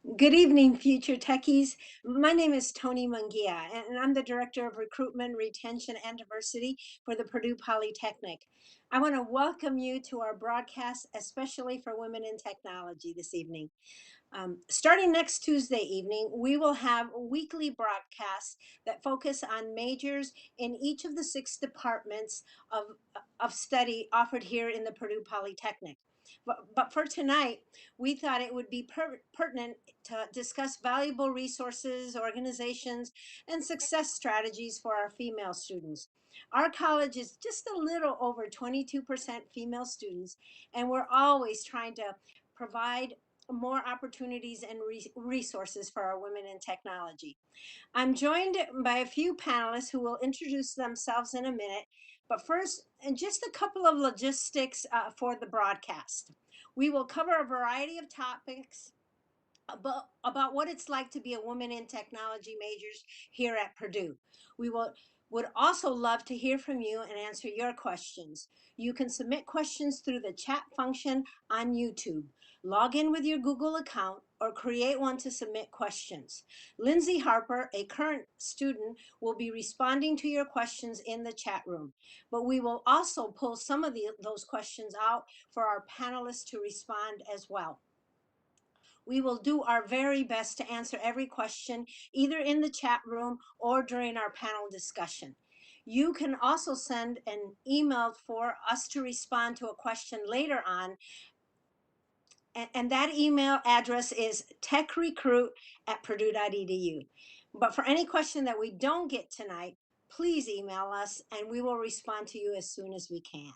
Good evening, future techies. My name is Toni Munguia, and I'm the Director of Recruitment, Retention, and Diversity for the Purdue Polytechnic. I want to welcome you to our broadcast, especially for women in technology this evening. Starting next Tuesday evening, we will have weekly broadcasts that focus on majors in each of the 6 departments of study offered here in the Purdue Polytechnic. But for tonight, we thought it would be pertinent to discuss valuable resources, organizations, and success strategies for our female students. Our college is just a little over 22% female students, and we're always trying to provide more opportunities and resources for our women in technology. I'm joined by a few panelists who will introduce themselves in a minute, but first, just a couple of logistics for the broadcast. We will cover a variety of topics about what it's like to be a woman in technology majors here at Purdue. We would also love to hear from you and answer your questions. You can submit questions through the chat function on YouTube. Log in with your Google account or create one to submit questions. Lindsay Harper, a current student, will be responding to your questions in the chat room, but we will also pull some of those questions out for our panelists to respond as well. We will do our very best to answer every question, either in the chat room or during our panel discussion. You can also send an email for us to respond to a question later on. And that email address is techrecruit@purdue.edu. But for any question that we don't get tonight, please email us and we will respond to you as soon as we can.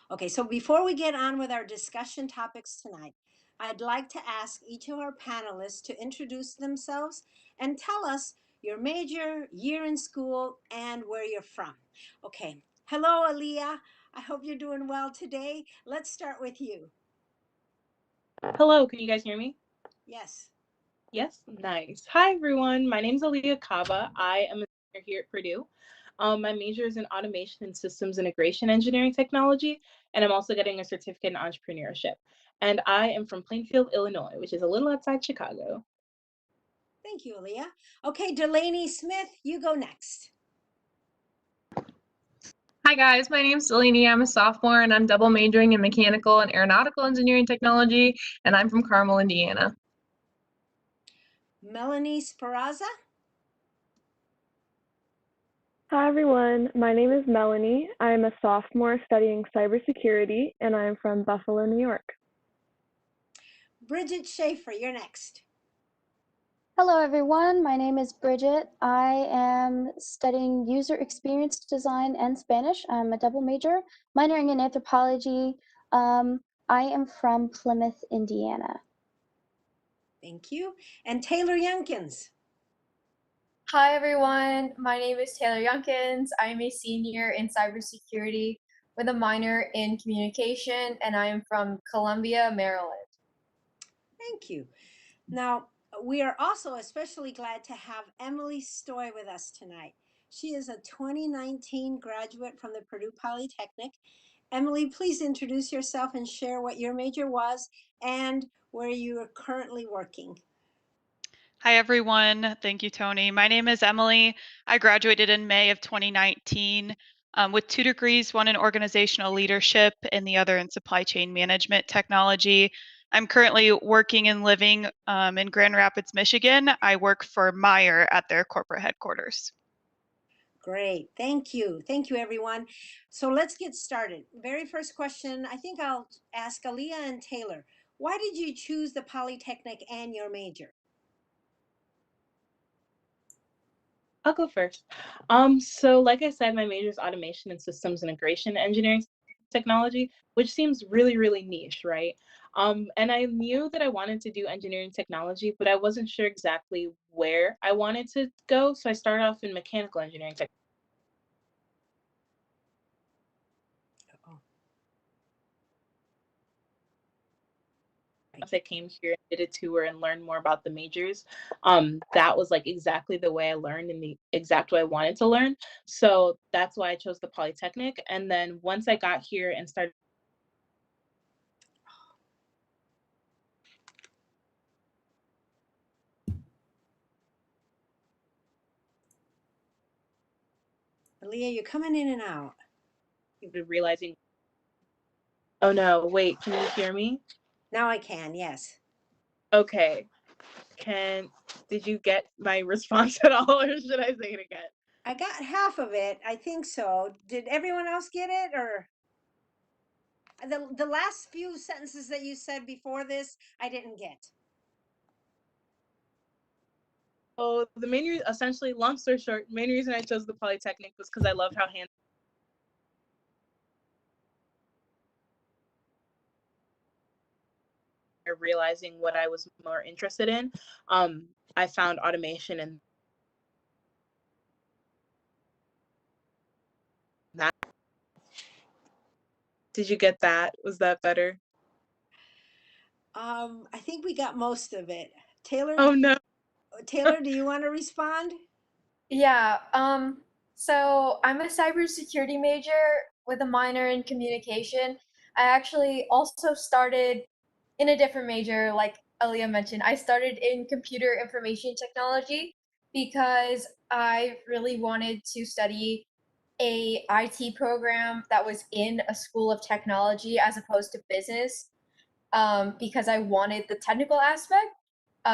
Okay, so before we get on with our discussion topics tonight, I'd like to ask each of our panelists to introduce themselves and tell us your major, year in school, and where you're from. Okay, hello, Alia. I hope you're doing well today. Let's start with you. Hello, can you guys hear me? Yes. Yes, nice. Hi, everyone. My name is Alia Kabba. I am a senior here at Purdue. My major is in automation and systems integration engineering technology, and I'm also getting a certificate in entrepreneurship. And I am from Plainfield, Illinois, which is a little outside Chicago. Thank you, Alia. Okay, Delaney Smith, you go next. Hi guys, my name's Delaney. I'm a sophomore and I'm double majoring in mechanical and aeronautical engineering technology, and I'm from Carmel, Indiana. Melanie Sperrazza. Hi everyone, my name is Melanie. I am a sophomore studying cybersecurity and I am from Buffalo, New York. Bridget Schafer, you're next. Hello everyone, my name is Bridget. I am studying user experience design and Spanish. I'm a double major, minoring in anthropology. I am from Plymouth, Indiana. Thank you. And Taylor Younkins. Hi everyone, my name is Taylor Younkins. I am a senior in cybersecurity with a minor in communication, and I am from Columbia, Maryland. Thank you. Now, we are also especially glad to have Emily Stoy with us tonight. She is a 2019 graduate from the Purdue Polytechnic. Emily, please introduce yourself and share what your major was and where you are currently working. Hi, everyone. Thank you, Toni. My name is Emily. I graduated in May of 2019 with 2 degrees, one in organizational leadership and the other in supply chain management technology. I'm currently working and living in Grand Rapids, Michigan. I work for Meijer at their corporate headquarters. Great. Thank you. Thank you, everyone. So let's get started. Very first question, I think I'll ask Alia and Taylor. Why did you choose the Polytechnic and your major? I'll go first. So like I said, my major is automation and systems integration engineering technology, which seems really, really niche, right? And I knew that I wanted to do engineering technology, but I wasn't sure exactly where I wanted to go. So I started off in mechanical engineering technology. Once I came here and did a tour and learned more about the majors, that was like exactly the way I learned and the exact way I wanted to learn. So that's why I chose the Polytechnic. And then once I got here and started Alia, you're coming in and out. Realizing, oh no, wait, can you hear me? Now I can, yes. Okay. Did you get my response at all, or should I say it again? I got half of it. I think so. Did everyone else get it, or the last few sentences that you said before this, I didn't get. So the main reason, essentially, long story short, main reason I chose the Polytechnic was because I loved how hands realizing what I was more interested in. I found automation and that. Did you get that? Was that better? I think we got most of it. Taylor. Oh no. Taylor, do you want to respond? Yeah, so I'm a cybersecurity major with a minor in communication. I actually also started in a different major, like Alia mentioned. I started in computer information technology because I really wanted to study a IT program that was in a school of technology as opposed to business, because I wanted the technical aspect,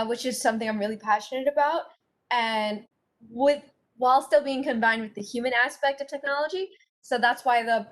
which is something I'm really passionate about, and with while still being combined with the human aspect of technology. So that's why the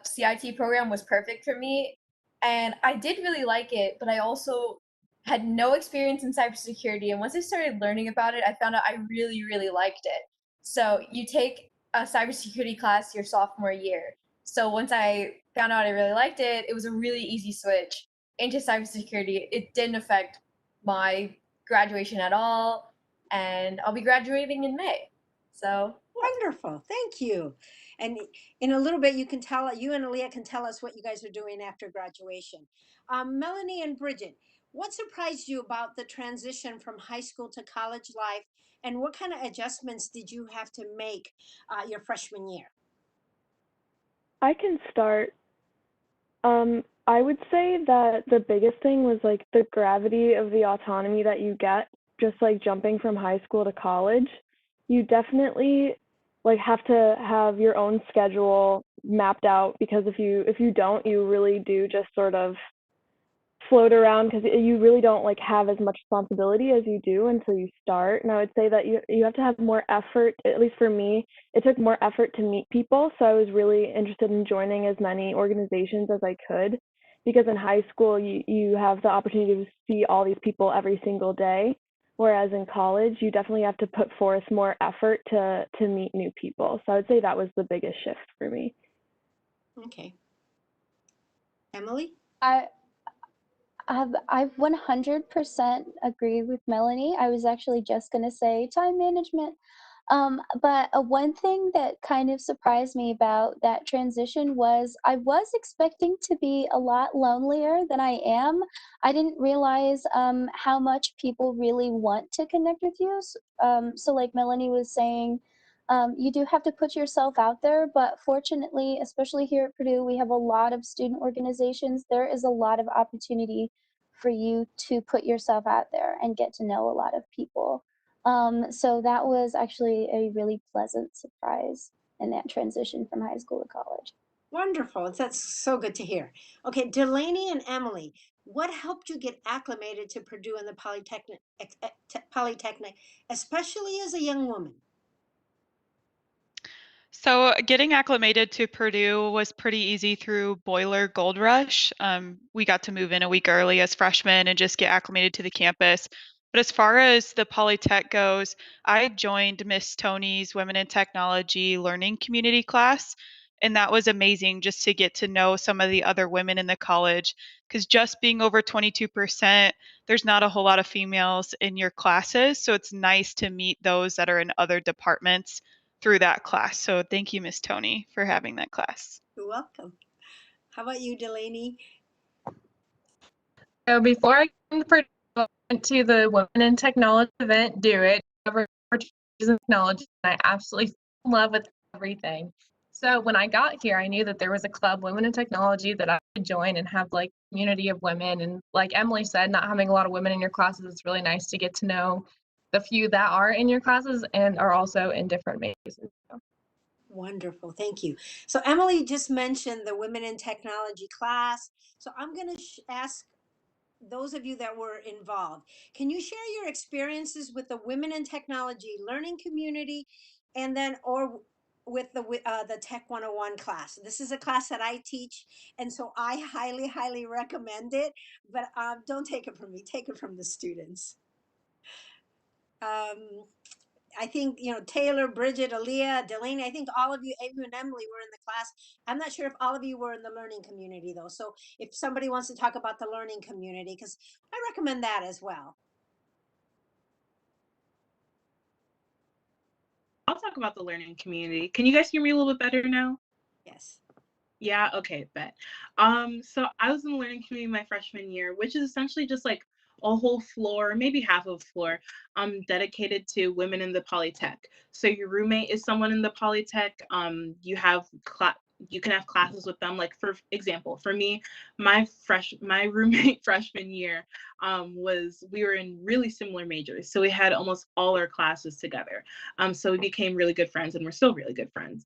CIT program was perfect for me, and I did really like it. But I also had no experience in cybersecurity, and once I started learning about it, I found out I really, really liked it. So you take a cybersecurity class your sophomore year. So once I found out I really liked it, it was a really easy switch into cybersecurity. It didn't affect my graduation at all, and I'll be graduating in May. So Wonderful, thank you. And in a little bit, you and Alia can tell us what you guys are doing after graduation. Melanie and Bridget, what surprised you about the transition from high school to college life, and what kind of adjustments did you have to make your freshman year? I can start. I would say that the biggest thing was like the gravity of the autonomy that you get just like jumping from high school to college. You definitely like have to have your own schedule mapped out, because if you don't, you really do just sort of float around, because you really don't like have as much responsibility as you do until you start. And I would say that you have to have more effort. At least for me, it took more effort to meet people, so I was really interested in joining as many organizations as I could, because in high school you have the opportunity to see all these people every single day, whereas in college you definitely have to put forth more effort to meet new people. So I would say that was the biggest shift for me. Okay. Emily? I 100% agree with Melanie. I was actually just going to say time management. But one thing that kind of surprised me about that transition was I was expecting to be a lot lonelier than I am. I didn't realize how much people really want to connect with you. So like Melanie was saying, you do have to put yourself out there, but fortunately, especially here at Purdue, we have a lot of student organizations. There is a lot of opportunity for you to put yourself out there and get to know a lot of people. So that was actually a really pleasant surprise in that transition from high school to college. Wonderful. That's so good to hear. Okay, Delaney and Emily, what helped you get acclimated to Purdue and the Polytechnic, especially as a young woman? So getting acclimated to Purdue was pretty easy through Boiler Gold Rush. We got to move in a week early as freshmen and just get acclimated to the campus. But as far as the Polytech goes, I joined Miss Toni's Women in Technology Learning Community class. And that was amazing just to get to know some of the other women in the college. Because just being over 22%, there's not a whole lot of females in your classes. So it's nice to meet those that are in other departments through that class. So thank you, Miss Toni, for having that class. You're welcome. How about you, Delaney? So before I came to Purdue, I went to the Women in Technology event, Do It, cover technology, and I absolutely fell in love with everything. So when I got here, I knew that there was a club, Women in Technology, that I could join and have like community of women. And like Emily said, not having a lot of women in your classes, it's really nice to get to know the few that are in your classes and are also in different majors. Wonderful, thank you. So Emily just mentioned the Women in Technology class. So I'm going to ask those of you that were involved, can you share your experiences with the Women in Technology learning community, and then or with the Tech 101 class? This is a class that I teach, and so I highly recommend it. But don't take it from me; take it from the students. Um, I think, Taylor, Bridget, Alia, Delaney, I think all of you, Amy and Emily, were in the class. I'm not sure if all of you were in the learning community though. So if somebody wants to talk about the learning community, because I recommend that as well. I'll talk about the learning community. Can you guys hear me a little bit better now? Yes. Yeah, okay, bet. So I was in the learning community my freshman year, which is essentially just like a whole floor, maybe half of a floor, dedicated to women in the Polytech. So your roommate is someone in the Polytech. You can have classes with them. Like for example, for me, my roommate freshman year, we were in really similar majors. So we had almost all our classes together. So we became really good friends, and we're still really good friends.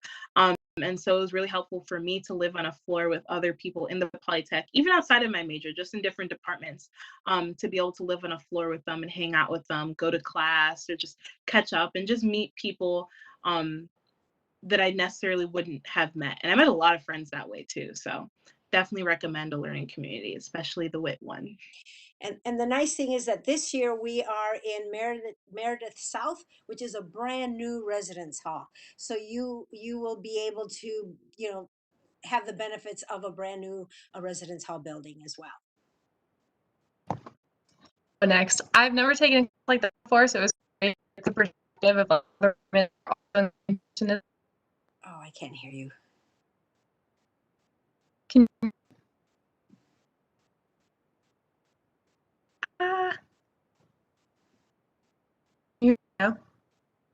And so it was really helpful for me to live on a floor with other people in the Polytech, even outside of my major, just in different departments, to be able to live on a floor with them and hang out with them, go to class, or just catch up and just meet people that I necessarily wouldn't have met. And I met a lot of friends that way too. So definitely recommend a learning community, especially the WIT one. And the nice thing is that this year we are in Meredith South, which is a brand new residence hall. So you will be able to, have the benefits of a brand new residence hall building as well. Next, I've never taken like that before, so it was great the perspective of other women. Oh, I can't hear you. Can you know?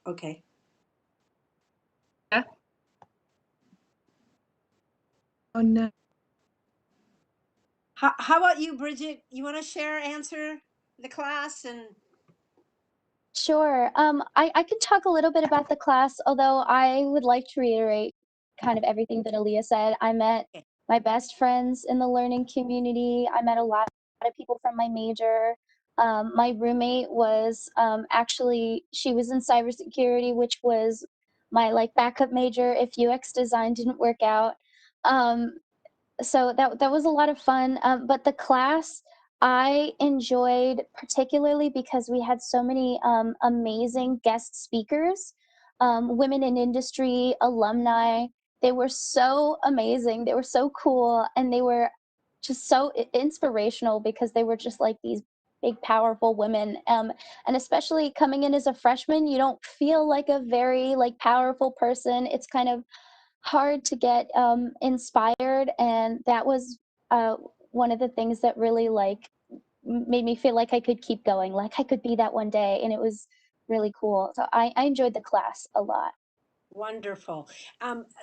Okay. Yeah. Oh no. How about you, Bridget? You want to answer the class and? Sure. I could talk a little bit about the class, although I would like to reiterate kind of everything that Alia said. I met Okay. my best friends in the learning community. I met a lot of people from my major. My roommate was actually, she was in cybersecurity, which was my like backup major if UX design didn't work out. So that was a lot of fun. But the class I enjoyed particularly because we had so many amazing guest speakers, women in industry, alumni. They were so amazing. They were so cool, and they were just so inspirational because they were just like these big, powerful women. And especially coming in as a freshman, you don't feel like a very like powerful person. It's kind of hard to get inspired, and that was one of the things that really like made me feel like I could keep going, like I could be that one day, and it was really cool. So I enjoyed the class a lot. Wonderful.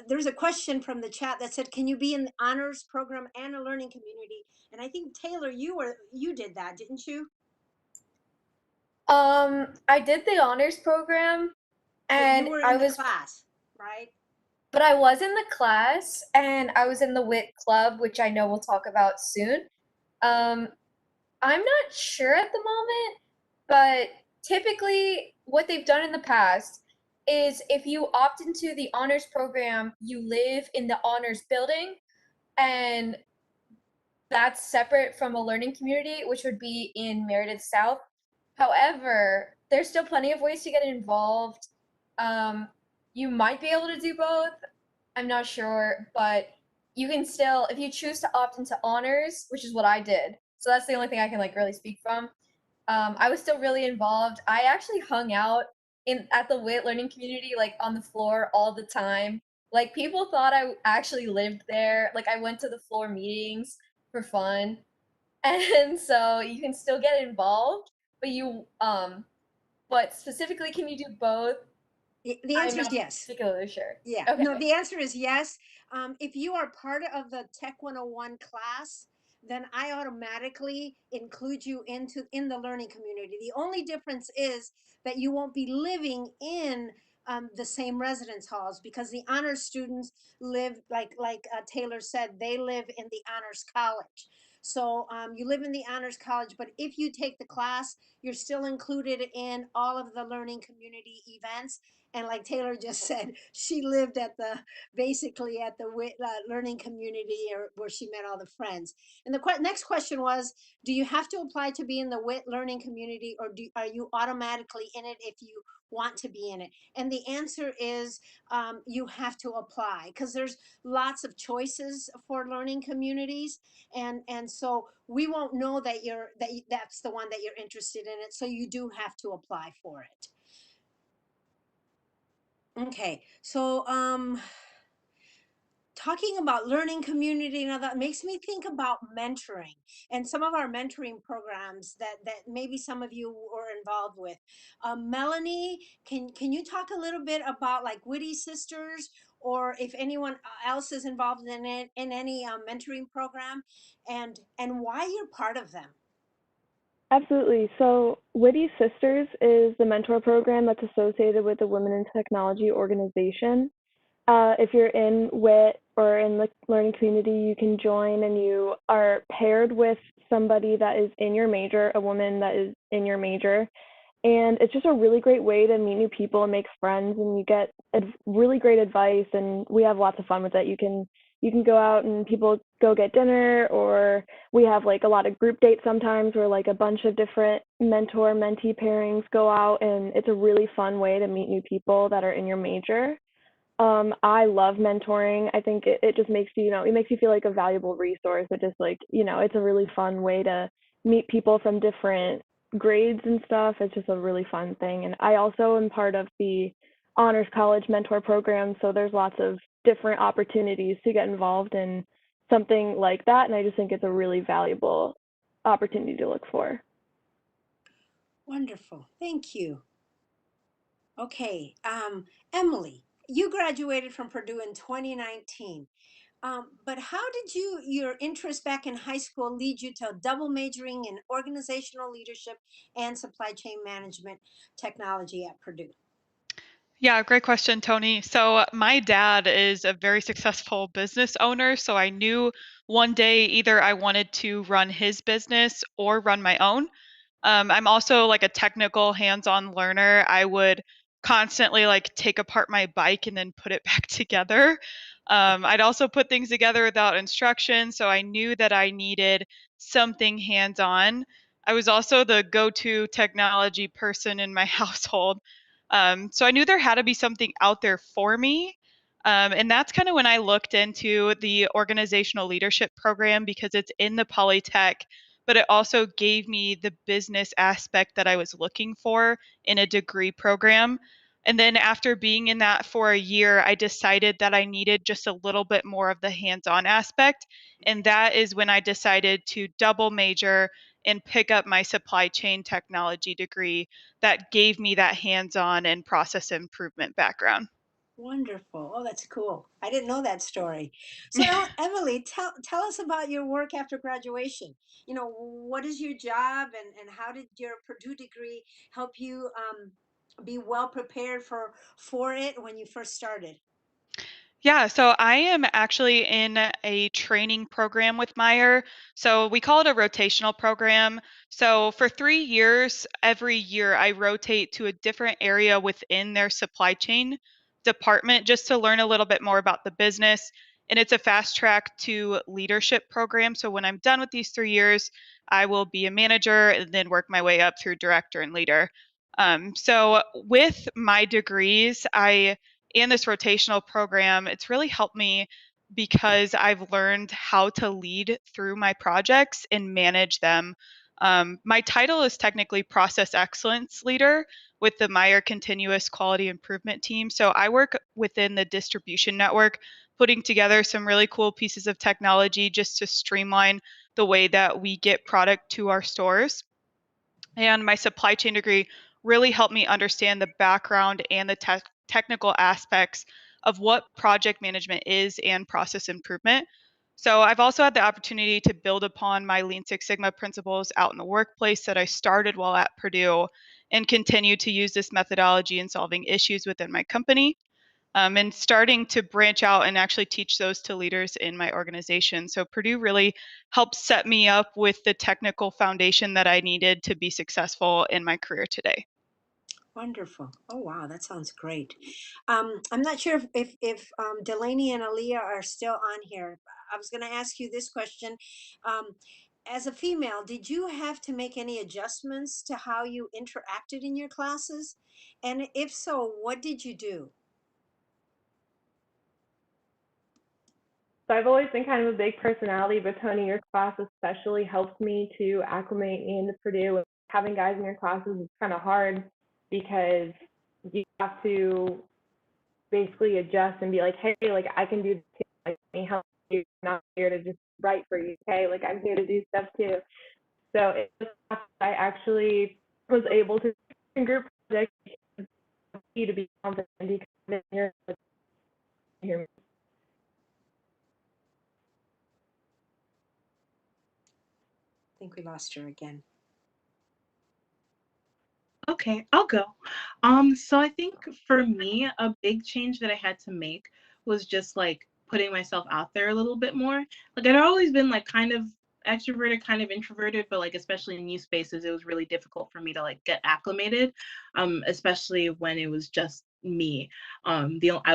There's a question from the chat that said, "Can you be in the honors program and a learning community?" And I think Taylor, you did that, didn't you? I did the honors program, and you were I in the was class, right? But I was in the class, and I was in the WIT club, which I know we'll talk about soon. I'm not sure at the moment, but typically what they've done in the past is if you opt into the honors program, you live in the honors building, and that's separate from a learning community, which would be in Meredith South. However, there's still plenty of ways to get involved. You might be able to do both. I'm not sure, but you can still, if you choose to opt into honors, which is what I did. So that's the only thing I can like really speak from. I was still really involved. I actually hung out at the WIT learning community, like on the floor all the time. Like people thought I actually lived there. Like I went to the floor meetings for fun, and so you can still get involved. But specifically, can you do both? The I'm answer is not yes. particularly sure. Yeah. Okay. No, the answer is yes. If you are part of the Tech 101 class, then I automatically include you in the learning community. The only difference is that you won't be living in the same residence halls, because the honors students live, like Taylor said, they live in the honors college. So you live in the honors college, but if you take the class, you're still included in all of the learning community events. And like Taylor just said, she lived at the basically at the learning community, or where she met all the friends. And the next question was, do you have to apply to be in the WIT learning community, or are you automatically in it if you want to be in it? And the answer is, you have to apply, because there's lots of choices for learning communities, and so we won't know that that's the one that you're interested in it. So you do have to apply for it. Okay, so talking about learning community, now that makes me think about mentoring and some of our mentoring programs that maybe some of you were involved with. Melanie, can you talk a little bit about like Witty Sisters, or if anyone else is involved in it, in any mentoring program, and why you're part of them? Absolutely. So Witty Sisters is the mentor program that's associated with the Women in Technology organization. If you're in WIT or in the learning community, you can join, and you are paired with somebody that is in your major, a woman that is in your major. And it's just a really great way to meet new people and make friends, and you get really great advice, and we have lots of fun with it. You can go out and people go get dinner, or we have like a lot of group dates sometimes where like a bunch of different mentor mentee pairings go out, and it's a really fun way to meet new people that are in your major. I love mentoring. I think it just makes you, it makes you feel like a valuable resource. It just like, it's a really fun way to meet people from different grades and stuff. It's just a really fun thing. And I also am part of the Honors College Mentor Program, so there's lots of different opportunities to get involved in something like that. And I just think it's a really valuable opportunity to look for. Wonderful, thank you. Okay, Emily, you graduated from Purdue in 2019. But how did your interest back in high school lead you to double majoring in organizational leadership and supply chain management technology at Purdue? Yeah, great question, Toni. So, my dad is a very successful business owner. So, I knew one day either I wanted to run his business or run my own. I'm also like a technical hands-on learner. I would constantly like take apart my bike and then put it back together. I'd also put things together without instructions, so I knew that I needed something hands-on. I was also the go-to technology person in my household. So I knew there had to be something out there for me. And that's kind of when I looked into the organizational leadership program, because it's in the Polytech, but it also gave me the business aspect that I was looking for in a degree program. And then after being in that for a year, I decided that I needed just a little bit more of the hands-on aspect. And that is when I decided to double major and pick up my supply chain technology degree that gave me that hands-on and process improvement background. Wonderful. Oh, that's cool. I didn't know that story. So, Emily, tell us about your work after graduation. What is your job, and how did your Purdue degree help you be well prepared for it when you first started? Yeah, so I am actually in a training program with Meijer. So we call it a rotational program. So for 3 years, every year I rotate to a different area within their supply chain department just to learn a little bit more about the business. And it's a fast track to leadership program. So when I'm done with these 3 years, I will be a manager and then work my way up through director and leader. So with my degrees, and this rotational program, it's really helped me because I've learned how to lead through my projects and manage them. My title is technically process excellence leader with the Meijer continuous quality improvement team. So I work within the distribution network, putting together some really cool pieces of technology just to streamline the way that we get product to our stores. And my supply chain degree really helped me understand the background and the technical aspects of what project management is and process improvement. So I've also had the opportunity to build upon my Lean Six Sigma principles out in the workplace that I started while at Purdue. and continue to use this methodology in solving issues within my company. And starting to branch out and actually teach those to leaders in my organization. So Purdue really helped set me up with the technical foundation that I needed to be successful in my career today. Wonderful. Oh, wow, that sounds great. I'm not sure if Delaney and Alia are still on here. I was going to ask you this question. Um, as a female, did you have to make any adjustments to how you interacted in your classes? And if so, what did you do? So I've always been kind of a big personality, but Toni, your class especially helped me to acclimate into Purdue. Having guys in your classes is kind of hard because you have to basically adjust and be like, hey, like I can do this too. Like, let me help you. I'm not here to just write for you, okay? Like I'm here to do stuff too. So I actually was able to in group projects to be confident because you're here. I think we lost her again. Okay, I'll go. So I think for me, a big change that I had to make was just like putting myself out there a little bit more. Like I'd always been like kind of extroverted, kind of introverted, but like especially in new spaces, it was really difficult for me to like get acclimated, especially when it was just me. I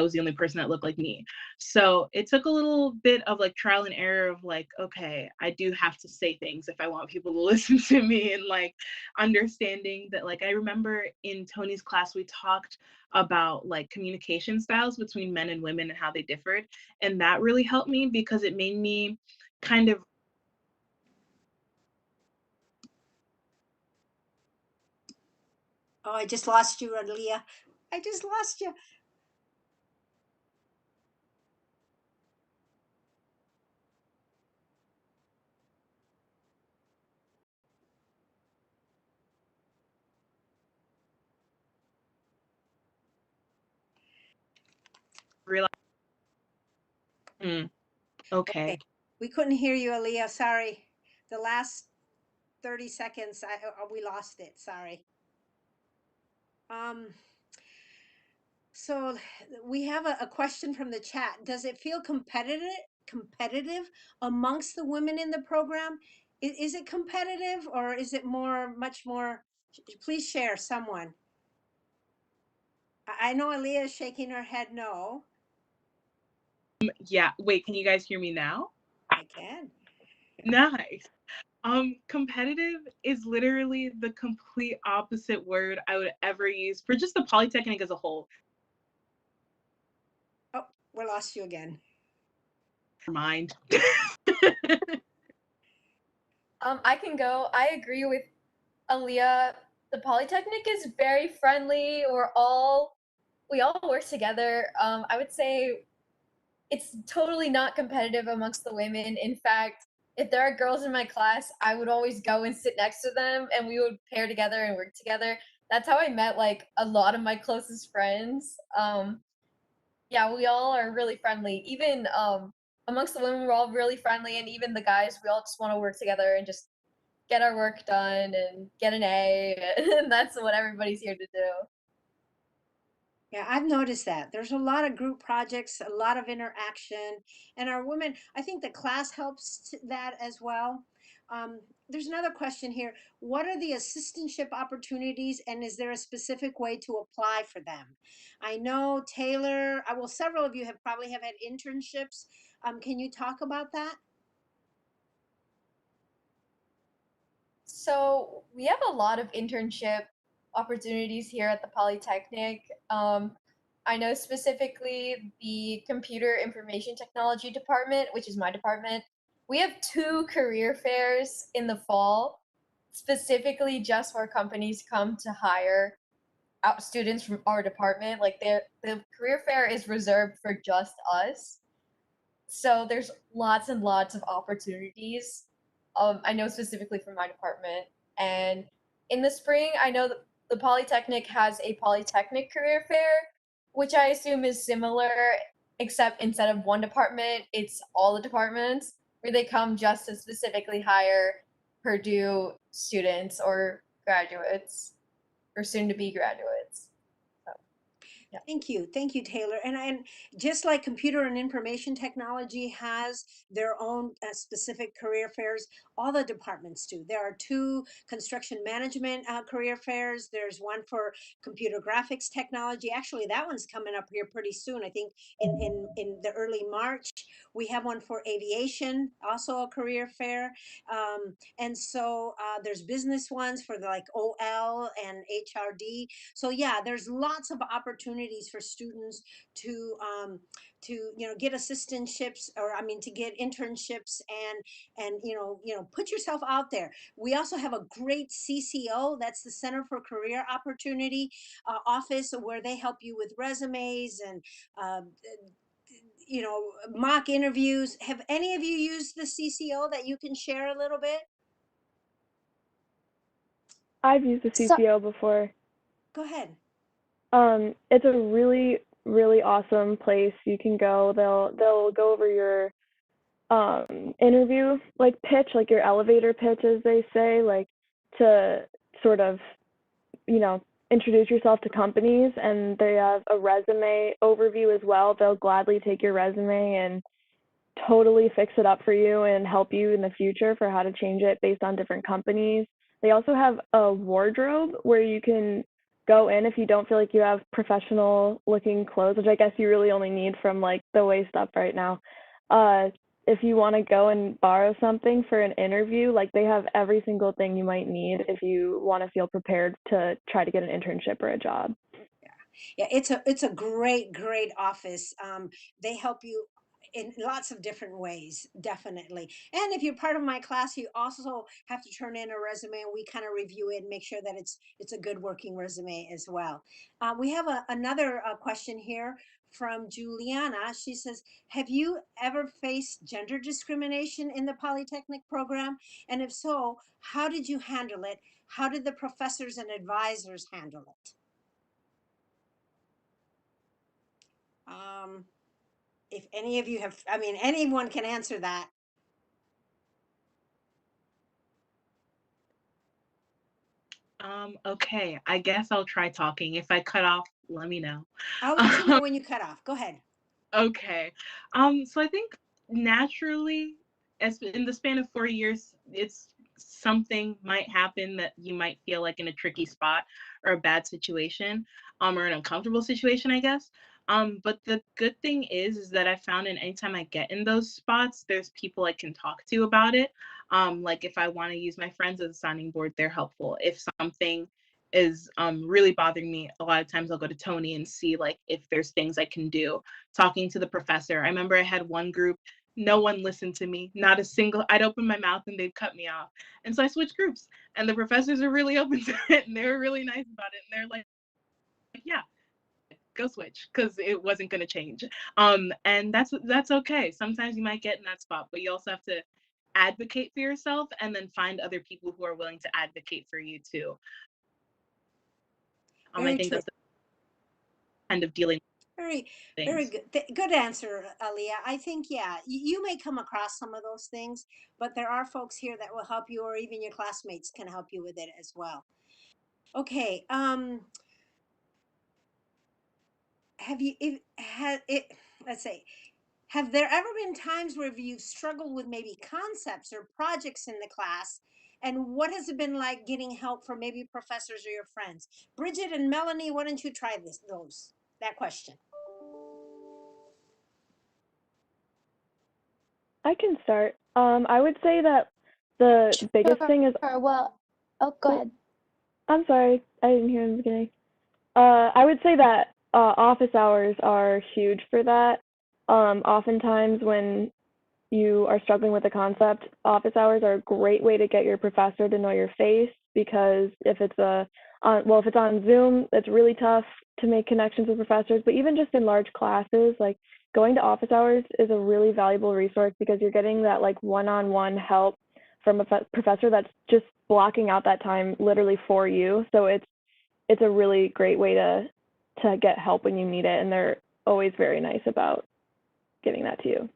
was the only person that looked like me. So it took a little bit of like trial and error of like, okay, I do have to say things if I want people to listen to me, and like understanding that, like I remember in Toni's class we talked about like communication styles between men and women and how they differed, and that really helped me because it made me kind of Oh, I just lost you, Alia. I just lost you. realize okay. Okay. We couldn't hear you, Alia. Sorry. The last 30 seconds, we lost it. Sorry. Um, so we have a question from the chat. Does it feel competitive amongst the women in the program? Is it competitive or is it much more? Please share, someone. I know Alia is shaking her head no. Yeah, wait, can you guys hear me now? I can. Nice. Competitive is literally the complete opposite word I would ever use for just the Polytechnic as a whole. Oh, we lost you again. Mind. I can go. I agree with Alia. The Polytechnic is very friendly. We all work together. I would say it's totally not competitive amongst the women. In fact, if there are girls in my class, I would always go and sit next to them and we would pair together and work together. That's how I met like a lot of my closest friends. Yeah, we all are really friendly. Even amongst the women, we're all really friendly, and even the guys, we all just want to work together and just get our work done and get an A, and that's what everybody's here to do. Yeah, I've noticed that. There's a lot of group projects, a lot of interaction, and our women, I think the class helps that as well. There's another question here. What are the assistantship opportunities, and is there a specific way to apply for them? I know Taylor, well, several of you have probably have had internships. Can you talk about that? So we have a lot of internship opportunities here at the Polytechnic. I know specifically the Computer Information Technology Department, which is my department. We have 2 career fairs in the fall, specifically just where companies come to hire out students from our department. Like the career fair is reserved for just us. So there's lots and lots of opportunities. I know specifically for my department. And in the spring, I know that the Polytechnic has a Polytechnic career fair, which I assume is similar, except instead of one department, it's all the departments where they come just to specifically hire Purdue students or graduates or soon to be graduates. So, yeah. Thank you, Taylor. And just like computer and information technology has their own specific career fairs, all the departments do. There are two construction management career fairs. There's one for computer graphics technology. Actually, that one's coming up here pretty soon. I think in the early March. We have one for aviation, also a career fair. And so there's business ones for the like OL and HRD. So yeah, there's lots of opportunities for students to get assistantships, or I mean to get internships, and put yourself out there. We also have a great CCO, that's the Center for Career Opportunity office, where they help you with resumes and uh, mock interviews. Have any of you used the CCO that you can share a little bit? I've used the So, CCO before. Go ahead. It's a really, really awesome place you can go. They'll go over your interview like pitch, like your elevator pitch, as they say, like to sort of, introduce yourself to companies, and they have a resume overview as well. They'll gladly take your resume and totally fix it up for you and help you in the future for how to change it based on different companies. They also have a wardrobe where you can go in if you don't feel like you have professional looking clothes, which I guess you really only need from like the waist up right now. If you want to go and borrow something for an interview, like they have every single thing you might need if you want to feel prepared to try to get an internship or a job. Yeah, it's a great office. They help you in lots of different ways, definitely. And if you're part of my class, you also have to turn in a resume, and we kind of review it and make sure that it's a good working resume as well. We have another question here from Juliana. She says, have you ever faced gender discrimination in the Polytechnic program? And if so, how did you handle it? How did the professors and advisors handle it? If any of you have, I mean, anyone can answer that. Okay, I guess I'll try talking. If I cut off, let me know. I'll let you know when you cut off. Go ahead. Okay. So I think naturally, as in the span of 4 years, it's something might happen that you might feel like in a tricky spot or a bad situation, or an uncomfortable situation, I guess. But the good thing is that I found in anytime I get in those spots, there's people I can talk to about it. Like if I want to use my friends as a sounding board, they're helpful. If something is really bothering me, a lot of times I'll go to Toni and see like if there's things I can do. Talking to the professor, I remember I had one group, no one listened to me, not a single. I'd open my mouth and they'd cut me off, and so I switched groups, and the professors are really open to it, and they were really nice about it, and they're like, yeah, go switch, because it wasn't going to change. And that's okay. Sometimes you might get in that spot, but you also have to advocate for yourself and then find other people who are willing to advocate for you too. I think True. that's the kind of dealing Very, with things. very good. Good answer, Alia. I think, yeah, you may come across some of those things, but there are folks here that will help you, or even your classmates can help you with it as well. Okay. Have you, let's say, have there ever been times where you've struggled with maybe concepts or projects in the class? And what has it been like getting help from maybe professors or your friends? Bridget and Melanie, why don't you try that question? I can start. I would say that the biggest thing is, well, oh, go ahead. I'm sorry, I didn't hear in the beginning. I would say that office hours are huge for that. Oftentimes when you are struggling with a concept, office hours are a great way to get your professor to know your face, because if it's if it's on Zoom, it's really tough to make connections with professors. But even just in large classes, like going to office hours is a really valuable resource, because you're getting that like one-on-one help from a professor that's just blocking out that time literally for you. So it's a really great way to get help when you need it, and they're always very nice about giving that to you.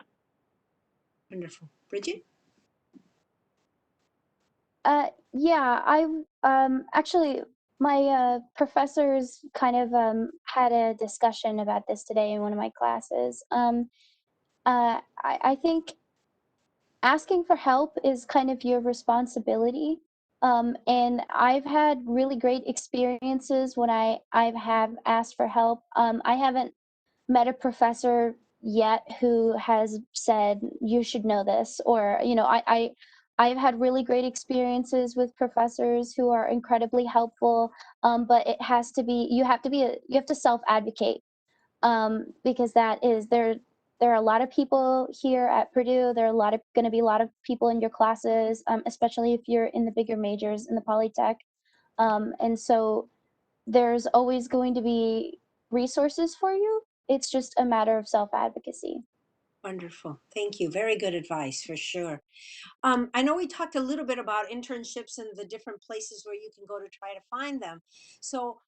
Wonderful. Bridget? Yeah, I actually my professors kind of had a discussion about this today in one of my classes. I think asking for help is kind of your responsibility. And I've had really great experiences when I have asked for help. I haven't met a professor yet who has said you should know this, or I've had really great experiences with professors who are incredibly helpful. But it has to be you have to self advocate, because that is there are a lot of people here at Purdue. There are going to be a lot of people in your classes, especially if you're in the bigger majors in the Polytech. And so there's always going to be resources for you. It's just a matter of self advocacy. Wonderful. Thank you. Very good advice for sure. I know we talked a little bit about internships and the different places where you can go to try to find them. So,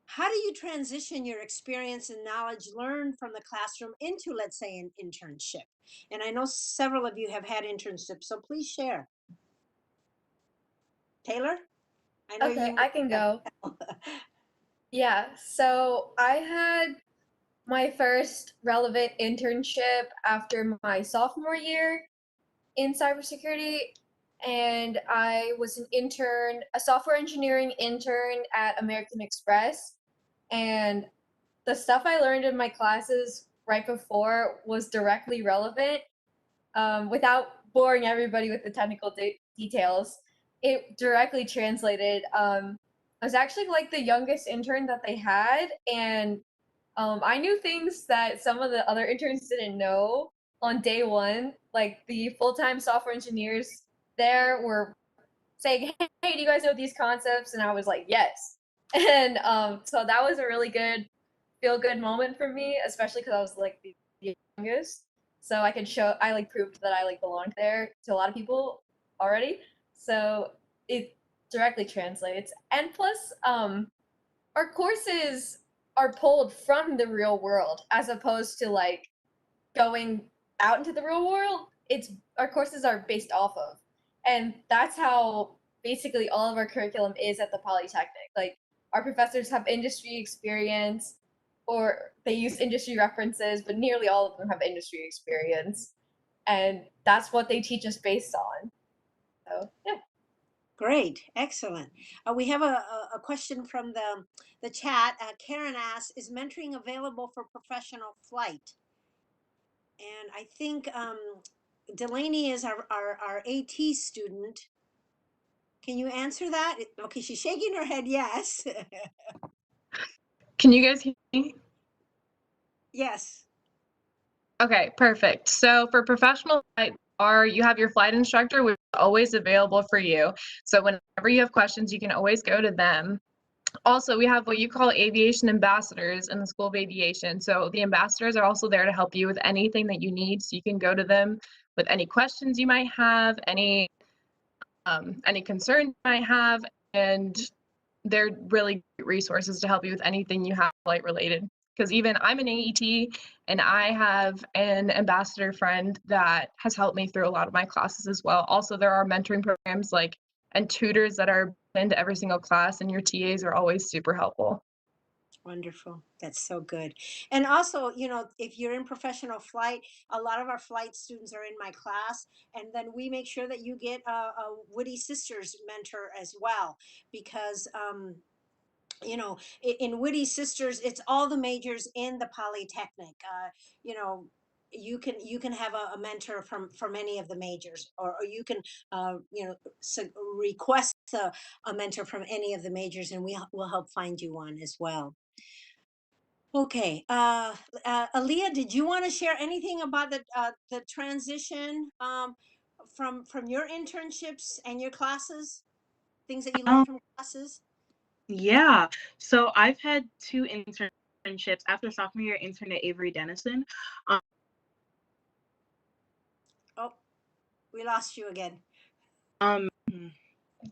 how do you transition your experience and knowledge learned from the classroom into, let's say, an internship? And I know several of you have had internships, so please share. Taylor, I know Okay, you I can go. Yeah, so I had my first relevant internship after my sophomore year in cybersecurity, and I was an intern, a software engineering intern at American Express. And the stuff I learned in my classes right before was directly relevant. Without boring everybody with the technical details, it directly translated. I was actually like the youngest intern that they had, and I knew things that some of the other interns didn't know on day one. Like the full-time software engineers there were saying, "Hey, do you guys know these concepts?" And I was like, "Yes." And so that was a really good feel-good moment for me, especially because I was like the youngest. So I like proved that I like belonged there to a lot of people already. So it directly translates. And plus, our courses are pulled from the real world as opposed to like going out into the real world. It's our courses are based off of, and that's how basically all of our curriculum is at the Polytechnic. Like our professors have industry experience, or they use industry references, but nearly all of them have industry experience, and that's what they teach us based on. So yeah. Great, excellent. We have a question from the chat. Karen asks, "Is mentoring available for professional flight?" And I think Delaney is our AT student. Can you answer that? Okay, she's shaking her head yes. Can you guys hear me? Yes. Okay, perfect. So for professional flight, you have your flight instructor, which is always available for you. So whenever you have questions, you can always go to them. Also, we have what you call aviation ambassadors in the School of Aviation. So the ambassadors are also there to help you with anything that you need. So you can go to them with any questions you might have, any concerns you might have, and they're really great resources to help you with anything you have flight related. Because even I'm an AET and I have an ambassador friend that has helped me through a lot of my classes as well. Also, there are mentoring programs and tutors that are into every single class, and your TAs are always super helpful. Wonderful. That's so good. And also, if you're in professional flight, a lot of our flight students are in my class, and then we make sure that you get a Woody Sisters mentor as well, because in Woody Sisters, it's all the majors in the Polytechnic. You know, you can have a mentor from any of the majors, or you can request a mentor from any of the majors, and we'll help find you one as well. Okay, Alia, did you want to share anything about the transition from your internships and your classes, things that you learned from classes? Yeah. So I've had 2 internships after sophomore year. Intern at Avery Dennison. Oh, we lost you again.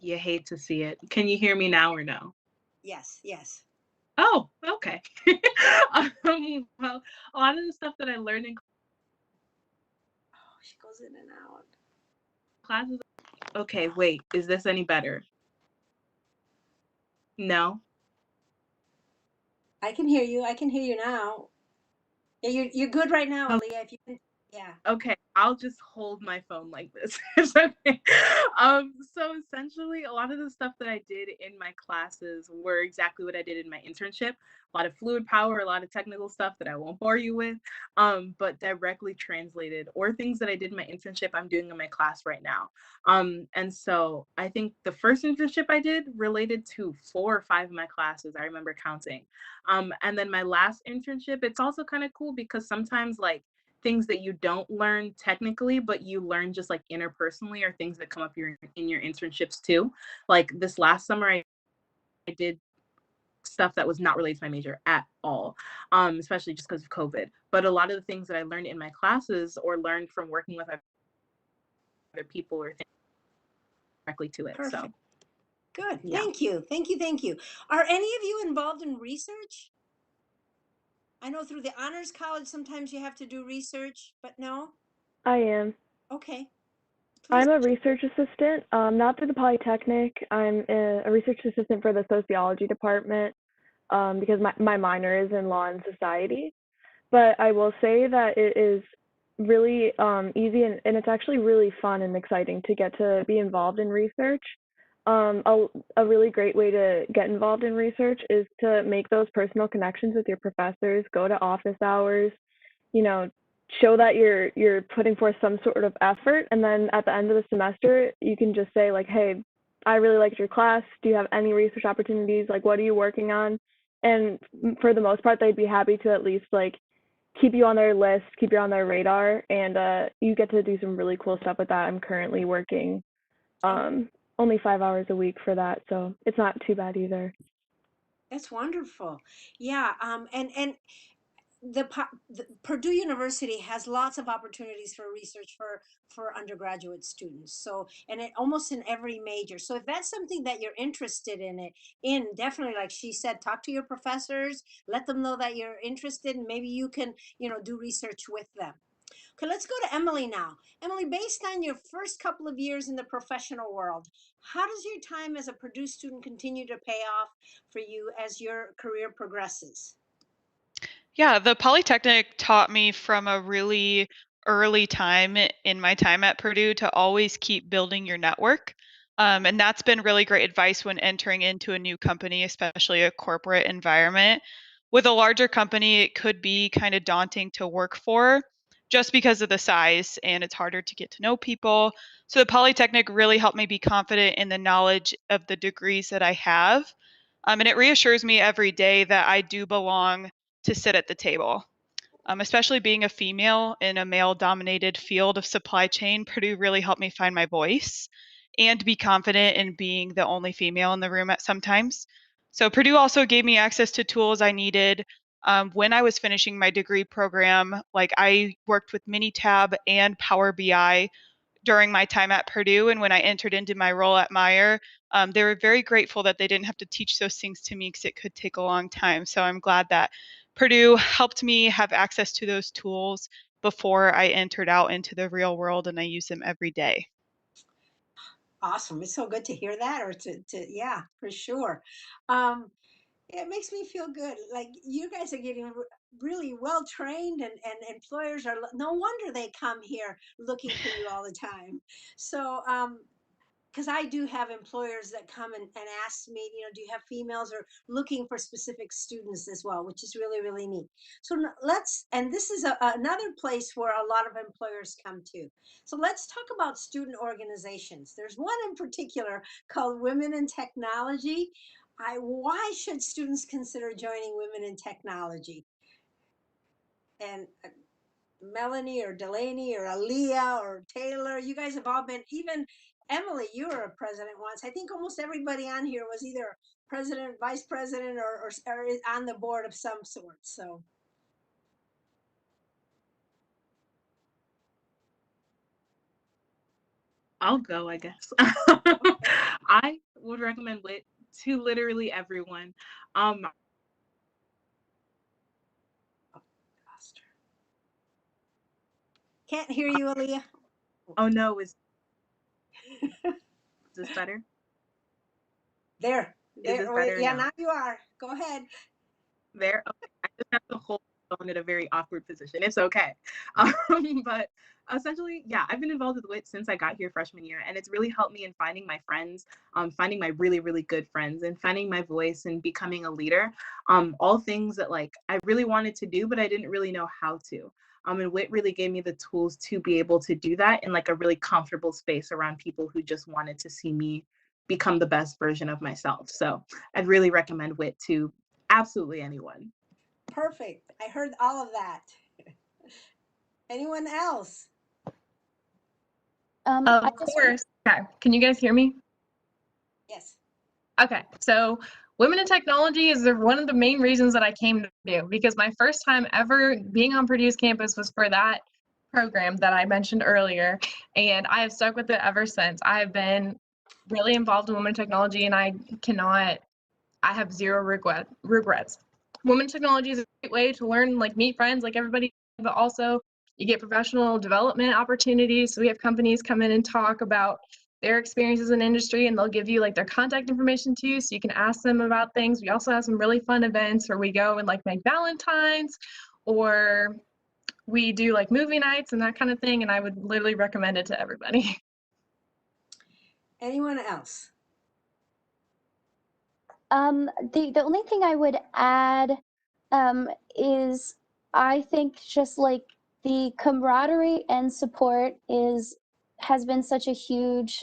You hate to see it. Can you hear me now or no? Yes, yes. Oh, okay. Well, a lot of the stuff that I learned in Oh, she goes in and out. classes. Okay, wait. Is this any better? No. I can hear you. I can hear you now. Yeah, you're good right now, Oh, Alia. If you can, yeah. okay, I'll just hold my phone like this. It's okay. So essentially, a lot of the stuff that I did in my classes were exactly what I did in my internship. A lot of fluid power, a lot of technical stuff that I won't bore you with, but directly translated, or things that I did in my internship I'm doing in my class right now. And so I think the first internship I did related to 4 or 5 of my classes. I remember counting. And then my last internship, it's also kind of cool because sometimes like things that you don't learn technically, but you learn just like interpersonally, or things that come up in your internships too. Like this last summer, I did stuff that was not related to my major at all, especially just because of COVID. But a lot of the things that I learned in my classes or learned from working with other people or things directly to it. So Perfect. Good. yeah. Thank you. Thank you. Thank you. Are any of you involved in research? I know through the honors college sometimes you have to do research, but no. I am. Okay. Please. I'm a research assistant, not through the Polytechnic. I'm a research assistant for the sociology department because my minor is in law and society. But I will say that it is really easy and it's actually really fun and exciting to get to be involved in research. A really great way to get involved in research is to make those personal connections with your professors, go to office hours, you know, show that you're putting forth some sort of effort, and then at the end of the semester you can just say like, hey, I really liked your class, do you have any research opportunities, like what are you working on? And for the most part they'd be happy to at least like keep you on their list, keep you on their radar, and you get to do some really cool stuff with that. I'm currently working only 5 hours a week for that, so it's not too bad either. That's wonderful. Yeah. And the Purdue University has lots of opportunities for research for undergraduate students. So, and it almost in every major. So if that's something that you're interested in, definitely, like she said, talk to your professors, let them know that you're interested, and maybe you can, do research with them. Okay, let's go to Emily now. Emily, based on your first couple of years in the professional world, how does your time as a Purdue student continue to pay off for you as your career progresses? Yeah, the Polytechnic taught me from a really early time in my time at Purdue to always keep building your network. And that's been really great advice when entering into a new company, especially a corporate environment. With a larger company, it could be kind of daunting to work for just because of the size, and it's harder to get to know people. So the Polytechnic really helped me be confident in the knowledge of the degrees that I have. And it reassures me every day that I do belong to sit at the table. Especially being a female in a male dominated field of supply chain, Purdue really helped me find my voice and be confident in being the only female in the room at sometimes. So Purdue also gave me access to tools I needed when I was finishing my degree program. Like I worked with Minitab and Power BI during my time at Purdue. And when I entered into my role at Meijer, they were very grateful that they didn't have to teach those things to me because it could take a long time. So I'm glad that Purdue helped me have access to those tools before I entered out into the real world, and I use them every day. Awesome. It's so good to hear that, or yeah, for sure. Um, it makes me feel good. Like you guys are getting really well trained, and employers are, no wonder they come here looking for you all the time. So, because I do have employers that come and ask me, do you have females, or looking for specific students as well, which is really, really neat. So and this is another place where a lot of employers come to. So let's talk about student organizations. There's one in particular called Women in Technology. Why should students consider joining Women in Technology? And Melanie or Delaney or Alia or Taylor, you guys have all been, even Emily, you were a president once. I think almost everybody on here was either president, vice president, or on the board of some sort. So I'll go, I guess. I would recommend it to literally everyone. can't hear you, Alia. Oh no, is this better? There. Is this better? Yeah, No. now you are. Go ahead. There. Okay. I just have to hold on in a very awkward position. It's okay. But essentially, yeah, I've been involved with WIT since I got here freshman year, and it's really helped me in finding my friends, finding my really, really good friends, and finding my voice and becoming a leader. All things that like I really wanted to do, but I didn't really know how to. And WIT really gave me the tools to be able to do that in like a really comfortable space around people who just wanted to see me become the best version of myself. So I'd really recommend WIT to absolutely anyone. Perfect. I heard all of that. Anyone else? Of I just course. Okay. Can you guys hear me? Yes. Okay. So Women in Technology is one of the main reasons that I came to Purdue, because my first time ever being on Purdue's campus was for that program that I mentioned earlier. And I have stuck with it ever since. I have been really involved in Women in Technology, and I have zero regrets. Women in Technology is a great way to learn, like meet friends like everybody, but also you get professional development opportunities. So we have companies come in and talk about their experiences in industry, and they'll give you like their contact information too, so you can ask them about things. We also have some really fun events where we go and like make Valentines, or we do like movie nights and that kind of thing. And I would literally recommend it to everybody. Anyone else? the only thing I would add is I think just like the camaraderie and support has been such a huge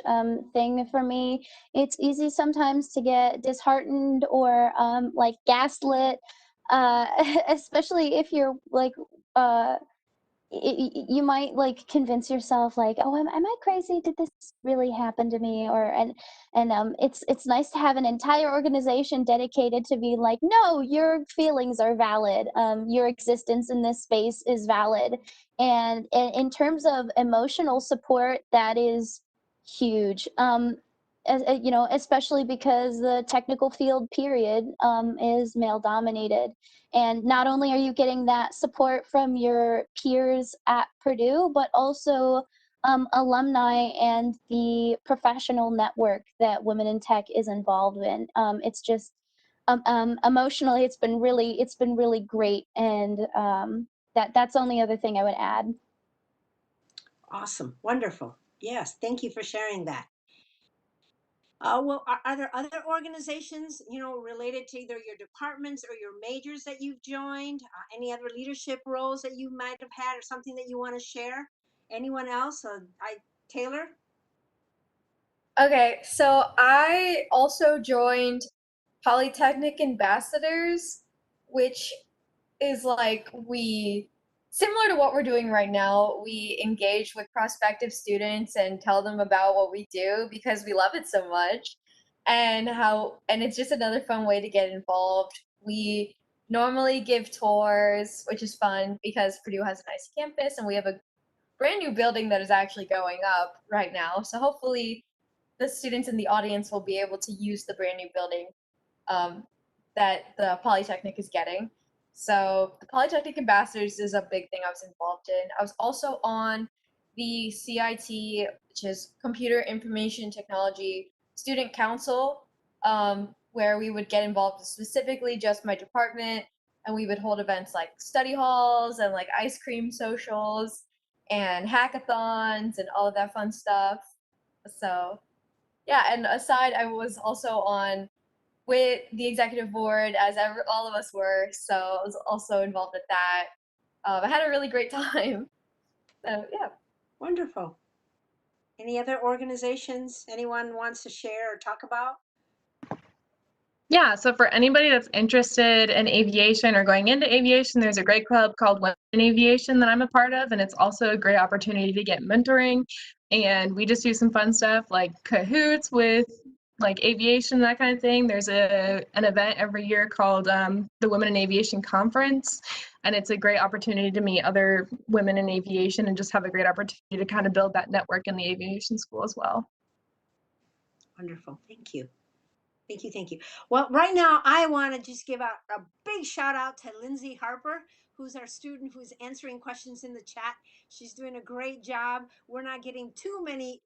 thing for me. It's easy sometimes to get disheartened or like gaslit, uh, especially if you're like you might like convince yourself like, oh, am I crazy, did this really happen to me? Or and it's nice to have an entire organization dedicated to be like, no, your feelings are valid, your existence in this space is valid. And in terms of emotional support, that is huge. You know, especially because the technical field period is male dominated, and not only are you getting that support from your peers at Purdue, but also alumni and the professional network that Women in Tech is involved in. It's just emotionally, it's been really great, and that's the only other thing I would add. Awesome. Wonderful. Yes. Thank you for sharing that. Well, are there other organizations, you know, related to either your departments or your majors that you've joined? Any other leadership roles that you might have had, or something that you want to share? Anyone else? Taylor? Okay, so I also joined Polytechnic Ambassadors, which is like similar to what we're doing right now, we engage with prospective students and tell them about what we do because we love it so much, and it's just another fun way to get involved. We normally give tours, which is fun because Purdue has a nice campus and we have a brand new building that is actually going up right now. So hopefully the students in the audience will be able to use the brand new building um, that the Polytechnic is getting. So the Polytechnic Ambassadors is a big thing I was involved in. I was also on the CIT, which is Computer Information Technology Student Council, where we would get involved with specifically just my department, and we would hold events like study halls and like ice cream socials and hackathons and all of that fun stuff. So yeah, and aside, I was also on with the executive board, as all of us were. So I was also involved with that. I had a really great time. So yeah. Wonderful. Any other organizations anyone wants to share or talk about? Yeah, so for anybody that's interested in aviation or going into aviation, there's a great club called Women in Aviation that I'm a part of, and it's also a great opportunity to get mentoring. And we just do some fun stuff like cahoots with like aviation, that kind of thing. There's an event every year called the Women in Aviation Conference, and it's a great opportunity to meet other women in aviation and just have a great opportunity to kind of build that network in the aviation school as well. Wonderful. Thank you. Thank you. Thank you. Well, right now, I want to just give out a big shout out to Lindsay Harper, who's our student who's answering questions in the chat. She's doing a great job. We're not getting too many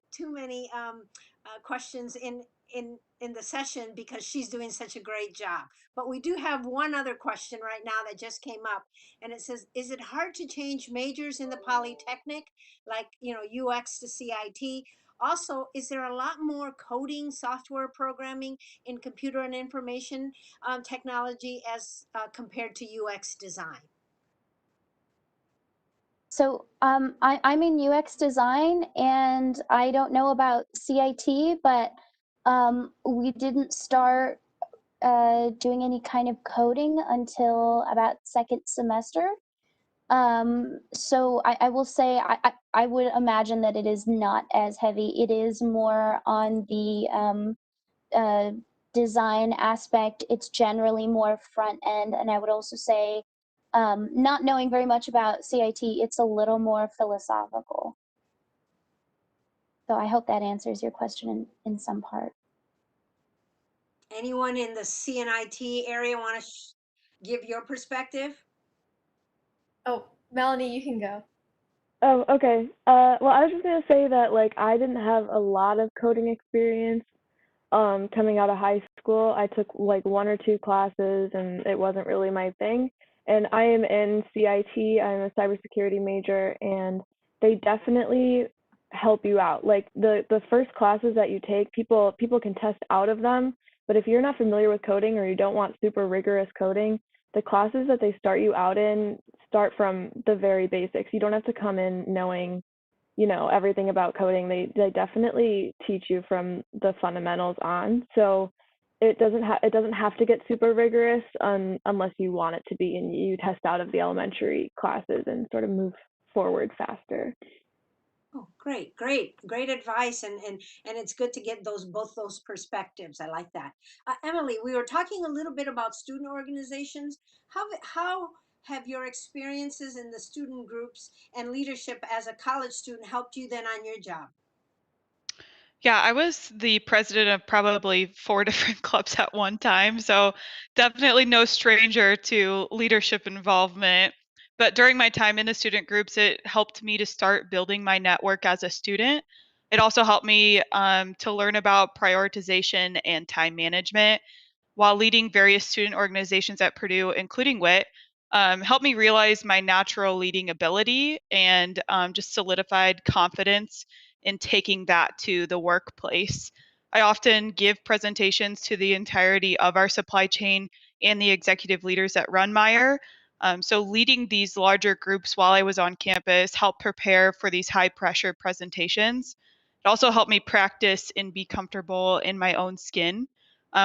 questions in in the session because she's doing such a great job. But we do have one other question right now that just came up, and it says, is it hard to change majors in the Polytechnic, like, you know, UX to CIT? Also, is there a lot more coding, software programming in computer and information technology as compared to UX design? So I'm in UX design, and I don't know about CIT, but we didn't start doing any kind of coding until about second semester. So I will say I would imagine that it is not as heavy. It is more on the design aspect. It's generally more front end, and I would also say, not knowing very much about CIT, it's a little more philosophical. So I hope that answers your question in some part. Anyone in the CNIT area want to give your perspective? Oh, Melanie, you can go. Oh, okay. Well, I was just gonna say that like I didn't have a lot of coding experience coming out of high school. I took like one or two classes and it wasn't really my thing. And I am in CIT, I'm a cybersecurity major, and they definitely help you out. Like the first classes that you take, people can test out of them, but if you're not familiar with coding or you don't want super rigorous coding, the classes that they start you out in start from the very basics. You don't have to come in knowing, you know, everything about coding. They definitely teach you from the fundamentals on. So it doesn't have to get super rigorous unless you want it to be, and you test out of the elementary classes and sort of move forward faster. Oh, great advice, and it's good to get both those perspectives. I like that. Emily, we were talking a little bit about student organizations. How have your experiences in the student groups and leadership as a college student helped you then on your job? Yeah, I was the president of probably 4 different clubs at one time, so definitely no stranger to leadership involvement. But during my time in the student groups, it helped me to start building my network as a student. It also helped me to learn about prioritization and time management while leading various student organizations at Purdue, including WIT. Helped me realize my natural leading ability and just solidified confidence in taking that to the workplace. I often give presentations to the entirety of our supply chain and the executive leaders that run Meijer. So leading these larger groups while I was on campus helped prepare for these high pressure presentations. It also helped me practice and be comfortable in my own skin,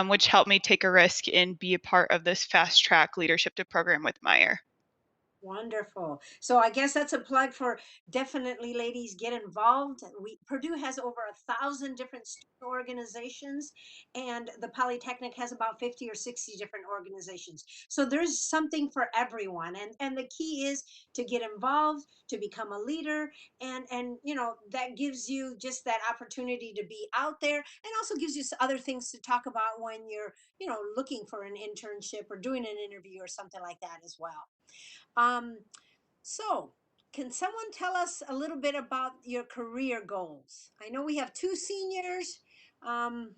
which helped me take a risk and be a part of this fast track leadership to program with Meijer. Wonderful. So I guess that's a plug for, definitely, ladies, get involved. Purdue has over 1,000 different student organizations, and the Polytechnic has about 50 or 60 different organizations. So there's something for everyone, and the key is to get involved, to become a leader, and you know, that gives you just that opportunity to be out there, and also gives you other things to talk about when you're, you know, looking for an internship or doing an interview or something like that as well. Um, so, can someone tell us a little bit about your career goals? I know we have two seniors. Um,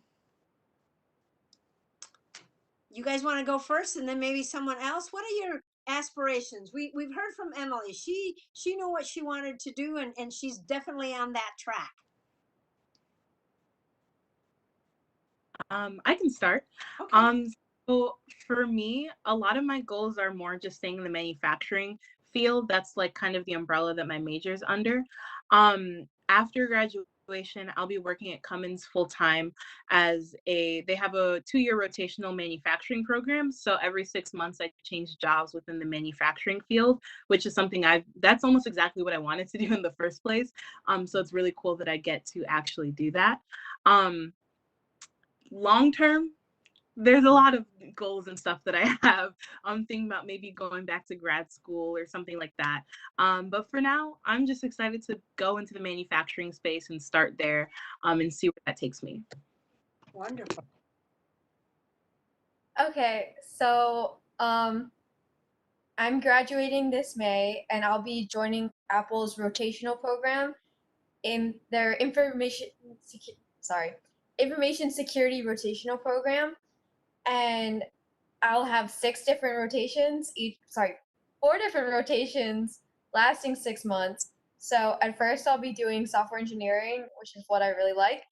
you guys want to go first, and then maybe someone else? What are your aspirations? We've heard from Emily. She knew what she wanted to do, and she's definitely on that track. I can start. Okay. So for me, a lot of my goals are more just staying in the manufacturing field. That's like kind of the umbrella that my major is under. After graduation, I'll be working at Cummins full time they have a 2-year rotational manufacturing program. So every 6 months I change jobs within the manufacturing field, which is something that's almost exactly what I wanted to do in the first place. So it's really cool that I get to actually do that. Long term, there's a lot of goals and stuff that I have. I'm thinking about maybe going back to grad school or something like that. But for now, I'm just excited to go into the manufacturing space and start there, and see where that takes me. Wonderful. Okay, so I'm graduating this May, and I'll be joining Apple's rotational program in their information information security rotational program, and I'll have 4 different rotations lasting 6 months. So at first I'll be doing software engineering, which is what I really like,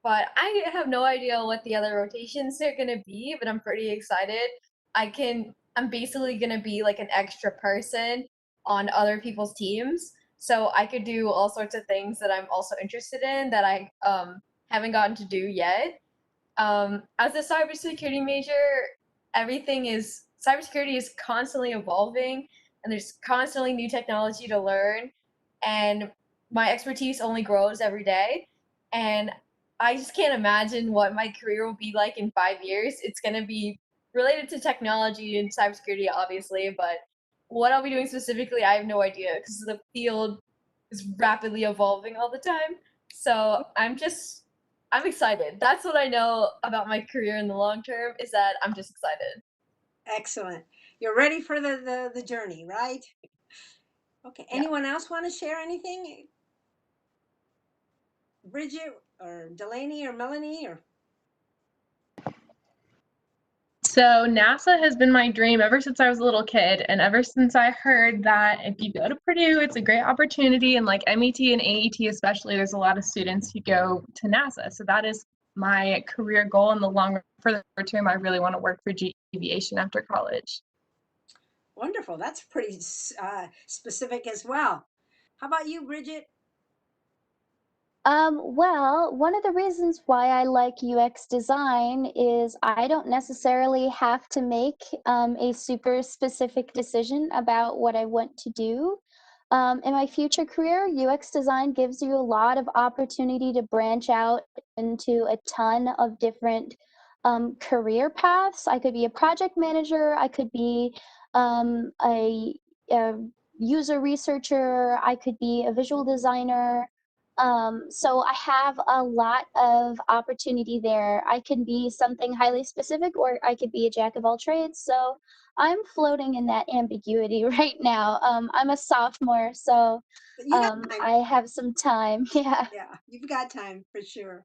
but I have no idea what the other rotations are gonna be, but I'm pretty excited. I'm basically gonna be like an extra person on other people's teams. So I could do all sorts of things that I'm also interested in that I haven't gotten to do yet. As a cybersecurity major, cybersecurity is constantly evolving and there's constantly new technology to learn. And my expertise only grows every day. And I just can't imagine what my career will be like in 5 years. It's going to be related to technology and cybersecurity, obviously, but what I'll be doing specifically, I have no idea because the field is rapidly evolving all the time. So I'm excited. That's what I know about my career in the long term is that I'm just excited. Excellent. You're ready for the journey, right? Okay. Yeah. Anyone else want to share anything? Bridget or Delaney or Melanie or? So NASA has been my dream ever since I was a little kid, and ever since I heard that if you go to Purdue, it's a great opportunity, and like MET and AET especially, there's a lot of students who go to NASA. So that is my career goal in the long run. For the short term, I really want to work for GE Aviation after college. Wonderful. That's pretty specific as well. How about you, Bridget? Well, one of the reasons why I like UX design is I don't necessarily have to make a super specific decision about what I want to do. In my future career, UX design gives you a lot of opportunity to branch out into a ton of different career paths. I could be a project manager, I could be a user researcher, I could be a visual designer. So I have a lot of opportunity there. I can be something highly specific, or I could be a jack of all trades. So I'm floating in that ambiguity right now. I'm a sophomore, so You got time. I have some time. Yeah. Yeah, you've got time for sure.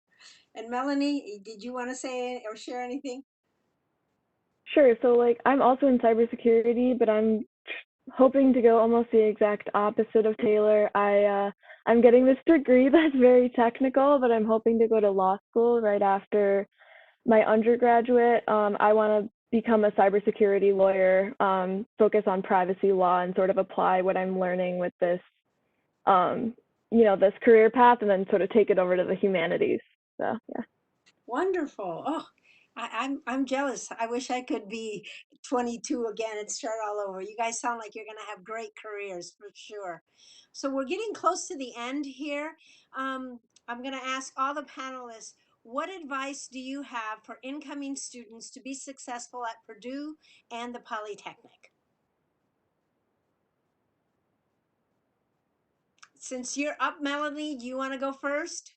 And Melanie, did you want to say or share anything? Sure. So like I'm also in cybersecurity, but I'm hoping to go almost the exact opposite of Taylor. I'm getting this degree that's very technical, but I'm hoping to go to law school right after my undergraduate. I want to become a cybersecurity lawyer, focus on privacy law, and sort of apply what I'm learning with this, this career path, and then sort of take it over to the humanities. So yeah. Wonderful. Oh, I'm jealous. I wish I could be 22 again and start all over. You guys sound like you're going to have great careers for sure. So we're getting close to the end here. I'm going to ask all the panelists, what advice do you have for incoming students to be successful at Purdue and the Polytechnic? Since you're up, Melanie, do you want to go first?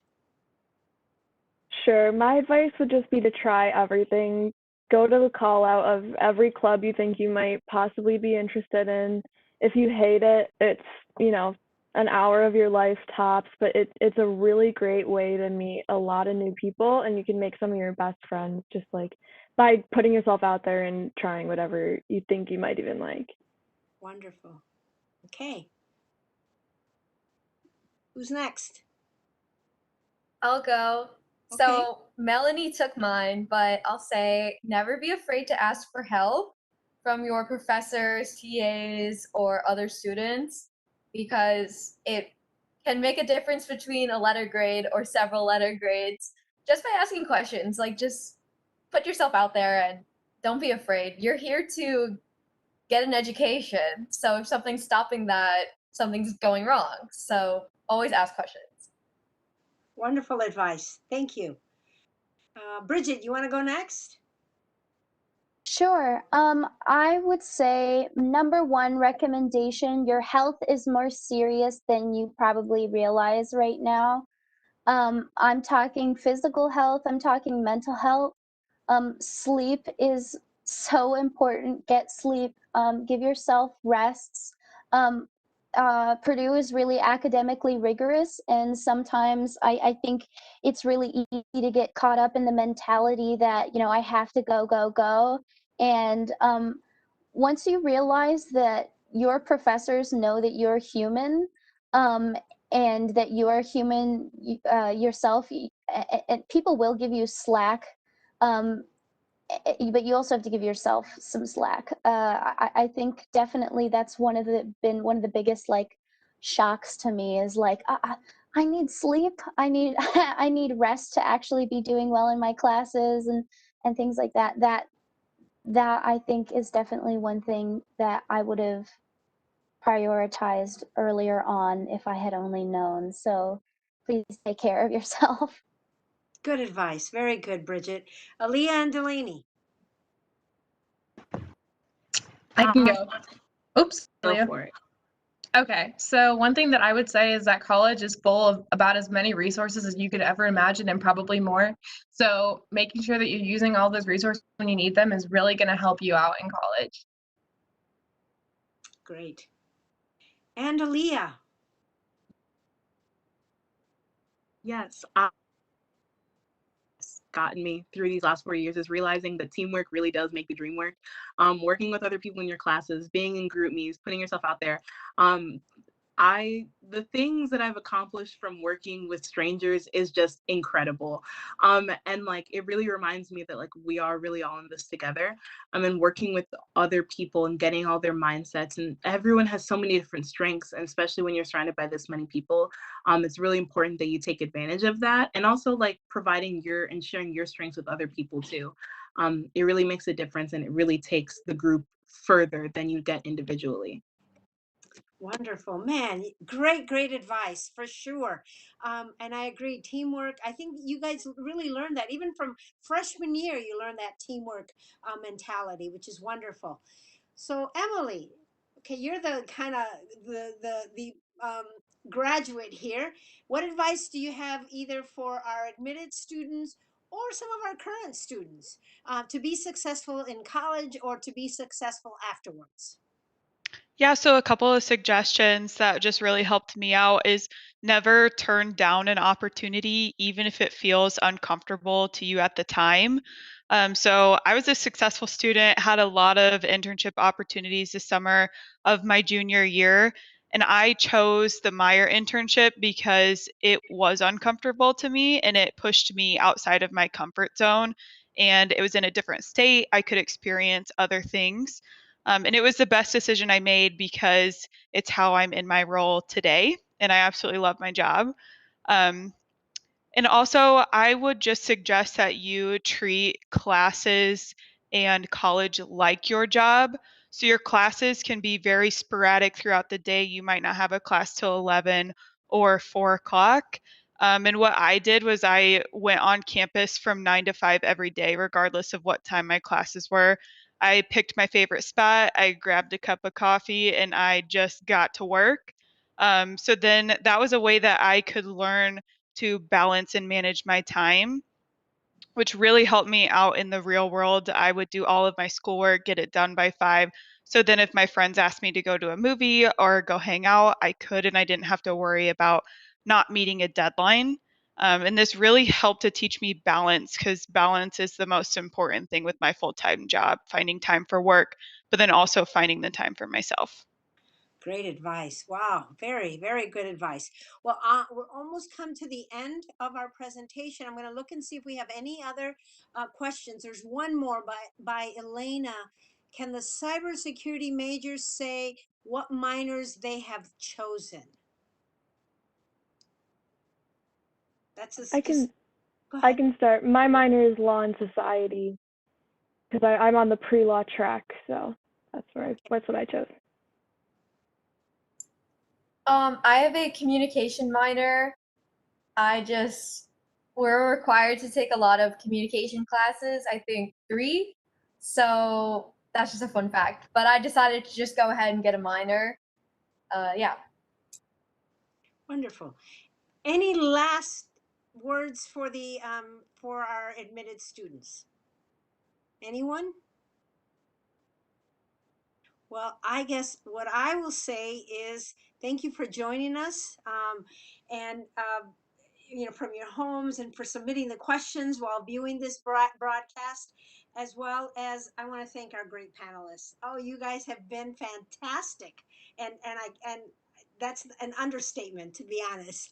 Sure. My advice would just be to try everything. Go to the call out of every club you think you might possibly be interested in. If you hate it, it's, an hour of your life tops, but it's a really great way to meet a lot of new people, and you can make some of your best friends just like by putting yourself out there and trying whatever you think you might even like. Wonderful. Okay. Who's next? I'll go. Okay. So Melanie took mine, but I'll say never be afraid to ask for help from your professors, TAs, or other students because it can make a difference between a letter grade or several letter grades just by asking questions. Like, just put yourself out there and don't be afraid. You're here to get an education. So if something's stopping that, something's going wrong. So always ask questions. Wonderful advice. Thank you. Bridget, you want to go next? Sure. I would say number one recommendation, your health is more serious than you probably realize right now. I'm talking physical health, I'm talking mental health. Sleep is so important. Get sleep, give yourself rests. Purdue is really academically rigorous, and sometimes I think it's really easy to get caught up in the mentality that, you know, I have to go, go, go. And once you realize that your professors know that you're human, um, and that you are human yourself, and people will give you slack. Um, but you also have to give yourself some slack. I think definitely that's been one of the biggest like shocks to me is like I need sleep. I need I need rest to actually be doing well in my classes and things like that. That I think is definitely one thing that I would have prioritized earlier on if I had only known. So please take care of yourself. Good advice. Very good, Bridget. Alia and Delaney. I can go. Oops. Go Alia. for it. Okay, so one thing that I would say is that college is full of about as many resources as you could ever imagine and probably more. So making sure that you're using all those resources when you need them is really going to help you out in college. Great. And Alia. Yes, gotten me through these last 4 years is realizing that teamwork really does make the dream work. Working with other people in your classes, being in group meets, putting yourself out there. The things that I've accomplished from working with strangers is just incredible. And like, it really reminds me that like, we are really all in this together. And working with other people and getting all their mindsets, and everyone has so many different strengths. And especially when you're surrounded by this many people, it's really important that you take advantage of that. And also like providing and sharing your strengths with other people too. It really makes a difference, and it really takes the group further than you get individually. Wonderful, man. Great advice for sure. And I agree. Teamwork. I think you guys really learned that even from freshman year. You learned that teamwork mentality, which is wonderful. So Emily, okay, you're the kind of the graduate here. What advice do you have either for our admitted students or some of our current students to be successful in college or to be successful afterwards? Yeah, so a couple of suggestions that just really helped me out is never turn down an opportunity, even if it feels uncomfortable to you at the time. So I was a successful student, had a lot of internship opportunities this summer of my junior year, and I chose the Meijer internship because it was uncomfortable to me and it pushed me outside of my comfort zone. And it was in a different state. I could experience other things. And it was the best decision I made because it's how I'm in my role today. And I absolutely love my job. Um, and also, I would just suggest that you treat classes and college like your job. So your classes can be very sporadic throughout the day. You might not have a class till 11 or 4 o'clock. And what I did was I went on campus from 9 to 5 every day, regardless of what time my classes were. I picked my favorite spot, I grabbed a cup of coffee, and I just got to work. So then that was a way that I could learn to balance and manage my time, which really helped me out in the real world. I would do all of my schoolwork, get it done by 5. So then if my friends asked me to go to a movie or go hang out, I could, and I didn't have to worry about not meeting a deadline. And this really helped to teach me balance, because balance is the most important thing with my full-time job, finding time for work, but then also finding the time for myself. Great advice. Wow, very good advice. Well, we're almost come to the end of our presentation. I'm going to look and see if we have any other questions. There's one more by Elena. Can the cybersecurity majors say what minors they have chosen? That's a, I just can go I ahead. can start. My minor is law and society because I'm on the pre-law track, so that's what I chose. I have a communication minor. We're required to take a lot of communication classes, I think 3. So that's just a fun fact. But I decided to just go ahead and get a minor. Yeah. Wonderful. Any last words for the for our admitted students? Anyone? Well, I guess what I will say is thank you for joining us, and from your homes, and for submitting the questions while viewing this broadcast, as well as I want to thank our great panelists. Oh, you guys have been fantastic, and that's an understatement, to be honest.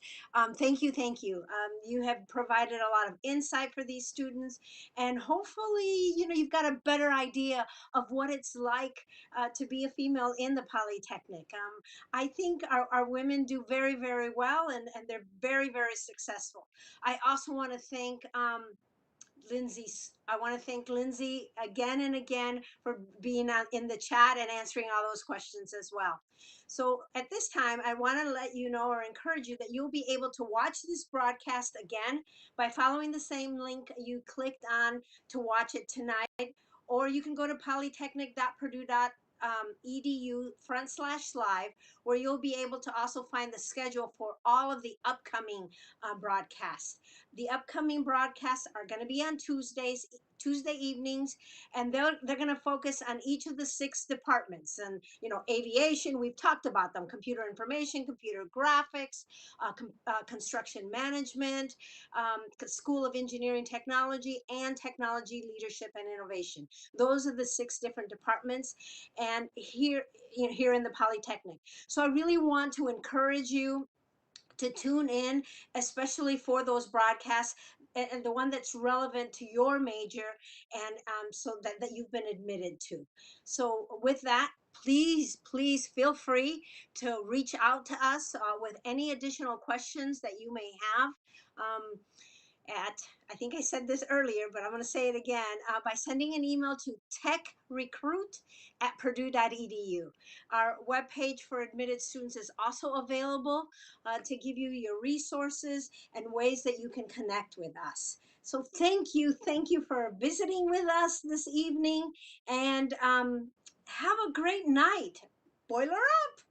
Thank you, thank you. You have provided a lot of insight for these students, and hopefully, you've got a better idea of what it's like to be a female in the Polytechnic. I think our women do very, very well, and they're very, very successful. I also want to thank Lindsay. I want to thank Lindsay again and again for being in the chat and answering all those questions as well. So at this time, I want to let you know or encourage you that you'll be able to watch this broadcast again by following the same link you clicked on to watch it tonight, or you can go to polytechnic.purdue.edu/live, where you'll be able to also find the schedule for all of the upcoming broadcasts. The upcoming broadcasts are going to be on Tuesday evenings, and they're going to focus on each of the 6 departments. And aviation, we've talked about them: computer information, computer graphics, construction management, School of Engineering Technology, and technology leadership and innovation. Those are the 6 different departments, and here in the Polytechnic. So I really want to encourage you to tune in, especially for those broadcasts, and the one that's relevant to your major, and so that you've been admitted to. So with that, please feel free to reach out to us with any additional questions that you may have. I think I said this earlier, but I'm going to say it again, by sending an email to techrecruit@purdue.edu. Our webpage for admitted students is also available to give you your resources and ways that you can connect with us. So thank you for visiting with us this evening, and have a great night. Boiler up!